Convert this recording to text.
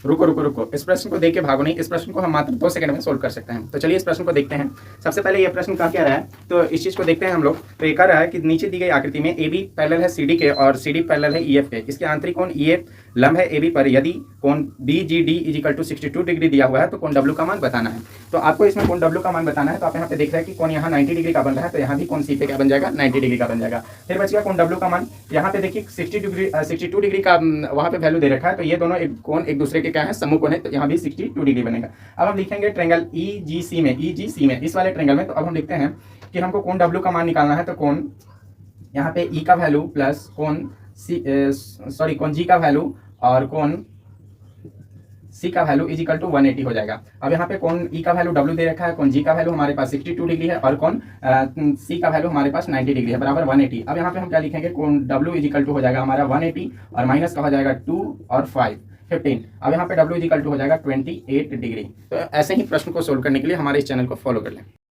रुको रुको रुको, इस प्रश्न को देख के भागो नहीं, इस प्रश्न को हम मात्र 2 सेकंड में सोल्व कर सकते हैं। तो चलिए इस प्रश्न को देखते हैं। सबसे पहले ये प्रश्न क्या कह रहा है, तो इस चीज़ को देखते हैं हम लोग। तो ये कह रहा है कि नीचे दी गई आकृति में ए बी पैरेलल है सी डी के और सी डी पैरेलल है ई एफ के। इसके आंतरिक कोण ई एफ लंब है ए बी पर, यदि कोण B G D is equal to 62 degree दिया हुआ है तो कोण डब्ल्यू का मान बताना है। तो आपको इसमें कोण डब्ल्यू का मान बताना है। तो आप यहाँ पे देख रहे हैं कि कोण यहाँ 90 डिग्री का बन रहा है, तो यहाँ भी कोण सी पे क्या बन जाएगा, 90 डिग्री का बन जाएगा। फिर बच गया कोण डब्ल्यू का मान। यहाँ पे देखिए 62 डिग्री का वहाँ पे वैल्यू दे रखा है, तो ये दोनों कोण एक दूसरे के क्या है, समूह कोण है, तो यहाँ भी 62 डिग्री बनेगा। अब हम लिखेंगे ट्रेंगल ई जी सी में, इस वाले ट्रेंगल में। तो अब हम लिखते हैं कि हमको कोण डब्ल्यू का मान निकालना है। तो कोण यहाँ पे ई का वैल्यू प्लस कोण कोण जी का वैल्यू और कोण सी का वैल्यू इज इक्वल टू 180 हो जाएगा। अब यहाँ पे कोण ई का वैल्यू डब्ल्यू दे रखा है, कोण जी का वैल्यू हमारे पास 62 डिग्री है और कोण सी का वैल्यू हमारे पास 90 डिग्री है, बराबर 180। अब यहाँ पे हम क्या लिखेंगे, कोण डब्ल्यू इज इक्वल टू हो जाएगा हमारा 180 और माइनस का हो जाएगा 2 और 5 15। अब यहाँ पे डब्ल्यू इज इक्वल टू हो जाएगा 28 डिग्री। तो ऐसे ही प्रश्न को सोल्व करने के लिए हमारे इस चैनल को फॉलो कर लें।